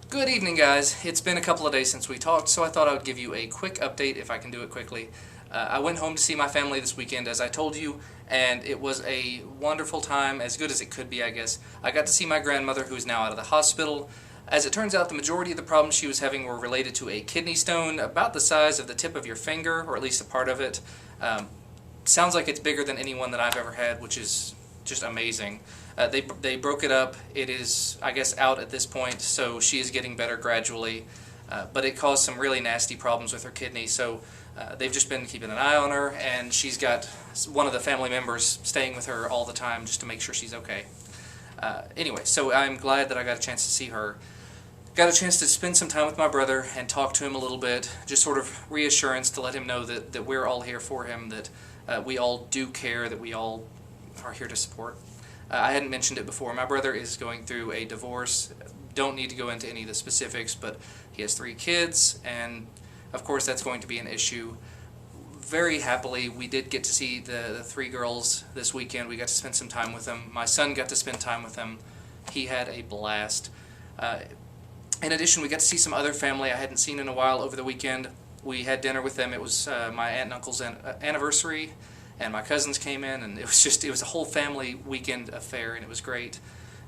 Good evening, guys. It's been a couple of days since we talked, so I thought I would give you a quick update if I can do it quickly. I went home to see my family this weekend, as I told you, and it was a wonderful time, as good as it could be, I guess. I got to see my grandmother, who is now out of the hospital. As it turns out, the majority of the problems she was having were related to a kidney stone about the size of the tip of your finger, or at least a part of it. Sounds like it's bigger than any one that I've ever had, which is just amazing. They broke it up. It is, I guess, out at this point, so she is getting better gradually. But it caused some really nasty problems with her kidney, so they've just been keeping an eye on her, and she's got one of the family members staying with her all the time just to make sure she's okay. Anyway, so I'm glad that I got a chance to see her. Got a chance to spend some time with my brother and talk to him a little bit, just sort of reassurance to let him know that we're all here for him, that we all do care, that we all are here to support. I hadn't mentioned it before. My brother is going through a divorce. Don't need to go into any of the specifics, but he has 3 kids, and of course that's going to be an issue. Very happily, we did get to see the 3 girls this weekend. We got to spend some time with them. My son got to spend time with them. He had a blast. In addition, we got to see some other family I hadn't seen in a while over the weekend. We had dinner with them. It was my aunt and uncle's anniversary, and my cousins came in, and it was a whole family weekend affair, and it was great.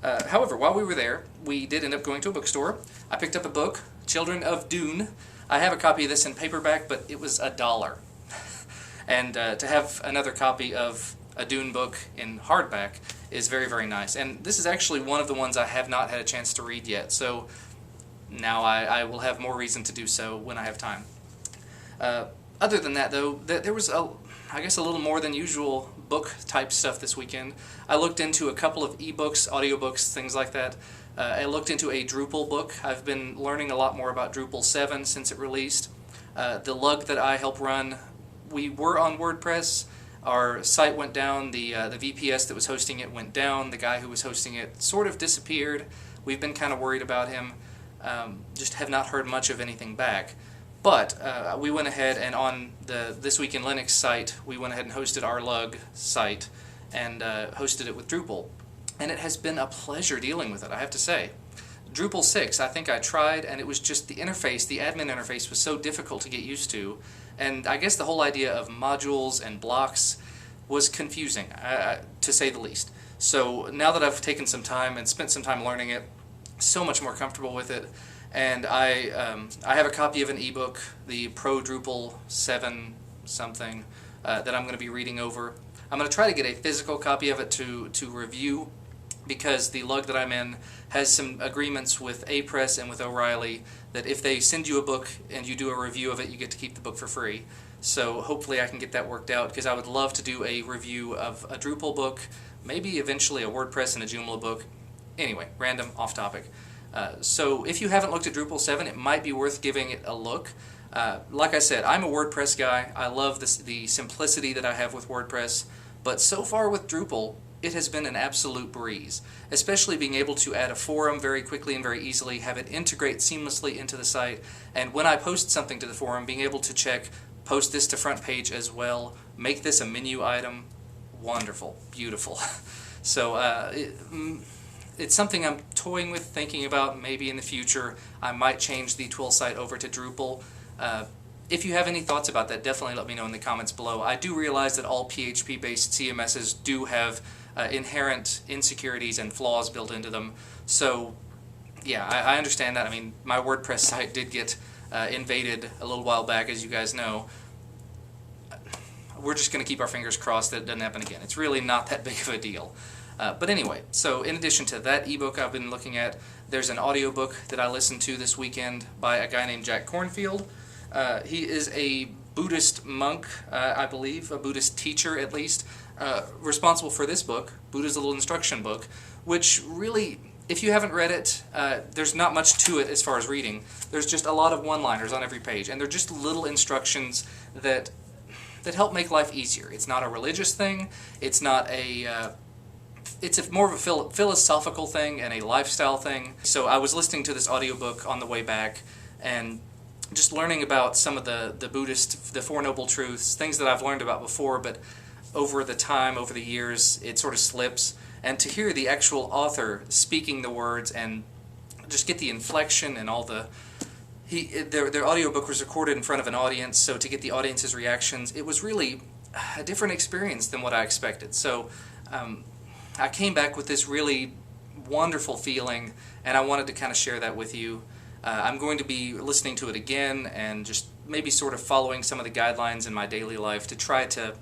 However, while we were there, we did end up going to a bookstore. I picked up a book, Children of Dune. I have a copy of this in paperback, but it was $1. And to have another copy of a Dune book in hardback is very, very nice. And this is actually one of the ones I have not had a chance to read yet, so now I will have more reason to do so when I have time. Other than that, though, there was, I guess, a little more than usual book-type stuff this weekend. I looked into a couple of ebooks, audiobooks, things like that. I looked into a Drupal book. I've been learning a lot more about Drupal 7 since it released. The lug that I help run, we were on WordPress. Our site went down. The VPS that was hosting it went down. The guy who was hosting it sort of disappeared. We've been kind of worried about him. Just have not heard much of anything back. But we went ahead and on the This Week in Linux site, we went ahead and hosted our lug site and hosted it with Drupal. And it has been a pleasure dealing with it, I have to say. Drupal 6, I think I tried, and it was just the interface, the admin interface was so difficult to get used to. And I guess the whole idea of modules and blocks was confusing, to say the least. So now that I've taken some time and spent some time learning it, so much more comfortable with it. And I have a copy of an ebook, the Pro Drupal 7 something, that I'm going to be reading over. I'm going to try to get a physical copy of it to review, because the lug that I'm in has some agreements with Apress and with O'Reilly that if they send you a book and you do a review of it, you get to keep the book for free. So hopefully I can get that worked out, because I would love to do a review of a Drupal book, maybe eventually a WordPress and a Joomla book. Anyway, random, off topic. So if you haven't looked at Drupal 7, it might be worth giving it a look. Like I said, I'm a WordPress guy. I love the simplicity that I have with WordPress, but so far with Drupal, it has been an absolute breeze, especially being able to add a forum very quickly and very easily, have it integrate seamlessly into the site, and when I post something to the forum, being able to check, post this to front page as well, make this a menu item. Wonderful, beautiful. So it's something I'm toying with, thinking about. Maybe in the future I might change the TWIL site over to Drupal. If you have any thoughts about that, definitely let me know in the comments below. I do realize that all PHP-based CMSs do have inherent insecurities and flaws built into them. So yeah, I understand that. I mean, my WordPress site did get invaded a little while back, as you guys know. We're just going to keep our fingers crossed that it doesn't happen again. It's really not that big of a deal. But anyway, so in addition to that ebook I've been looking at, there's an audiobook that I listened to this weekend by a guy named Jack Kornfield. He is a Buddhist monk, I believe, a Buddhist teacher at least, responsible for this book, Buddha's Little Instruction Book, which really, if you haven't read it, there's not much to it as far as reading. There's just a lot of one-liners on every page, and they're just little instructions that help make life easier. It's not a religious thing, it's not a... it's more of a philosophical thing and a lifestyle thing. So I was listening to this audiobook on the way back and just learning about some of the Buddhist, the Four Noble Truths, things that I've learned about before, but over the years, it sort of slips. And to hear the actual author speaking the words and just get the inflection and all the... Their audiobook was recorded in front of an audience, so to get the audience's reactions, it was really a different experience than what I expected. So I came back with this really wonderful feeling, and I wanted to kind of share that with you. I'm going to be listening to it again and just maybe sort of following some of the guidelines in my daily life to try to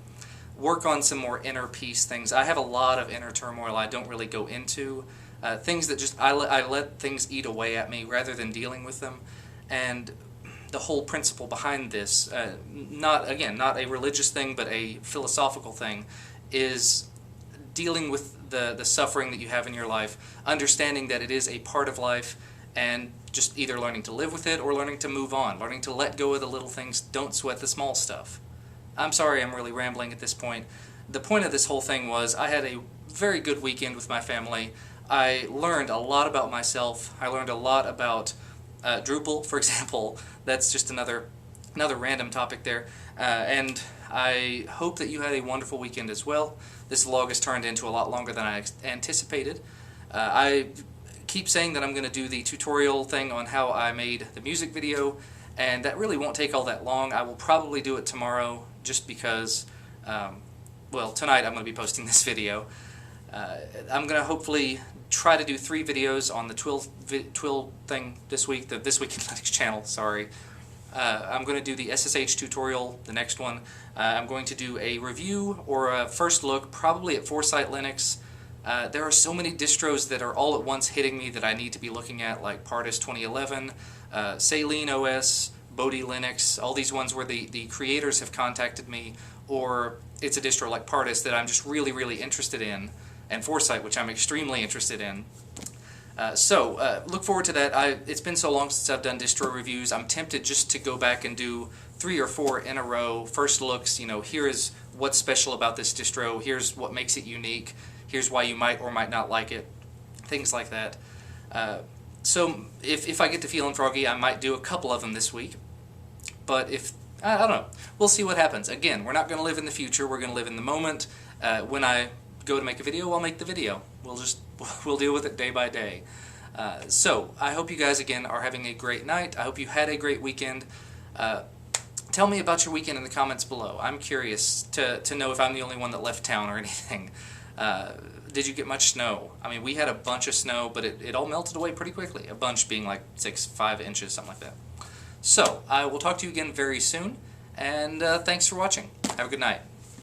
work on some more inner peace things. I have a lot of inner turmoil I don't really go into, things that just I let things eat away at me rather than dealing with them. And the whole principle behind this, not a religious thing but a philosophical thing, is dealing with the suffering that you have in your life, understanding that it is a part of life, and just either learning to live with it or learning to move on, learning to let go of the little things, don't sweat the small stuff. I'm sorry I'm really rambling at this point. The point of this whole thing was I had a very good weekend with my family. I learned a lot about myself. I learned a lot about Drupal, for example. That's just another random topic there. And I hope that you had a wonderful weekend as well. This vlog has turned into a lot longer than I anticipated. I keep saying that I'm going to do the tutorial thing on how I made the music video, and that really won't take all that long. I will probably do it tomorrow just because, well, tonight I'm going to be posting this video. I'm going to hopefully try to do 3 videos on the TWIL thing this week, the This Week in Linux channel, sorry. I'm going to do the SSH tutorial, the next one. I'm going to do a review or a first look, probably at Foresight Linux. There are so many distros that are all at once hitting me that I need to be looking at, like Pardus 2011, Saline OS, Bodhi Linux, all these ones where the creators have contacted me, or it's a distro like Pardus that I'm just really, really interested in, and Foresight, which I'm extremely interested in. So look forward to that. It's been so long since I've done distro reviews. I'm tempted just to go back and do 3 or 4 in a row, first looks. You know, here is what's special about this distro, here's what makes it unique, here's why you might or might not like it, things like that. So if I get to feeling froggy, I might do a couple of them this week. But if, I don't know, we'll see what happens. Again, we're not going to live in the future, we're going to live in the moment. When I go to make a video, I'll make the video. We'll deal with it day by day. So I hope you guys again are having a great night. I hope you had a great weekend. Tell me about your weekend in the comments below. I'm curious to know if I'm the only one that left town or anything. Did you get much snow? I mean, we had a bunch of snow, but it all melted away pretty quickly. A bunch being like 5 inches, something like that. So I will talk to you again very soon, and thanks for watching. Have a good night.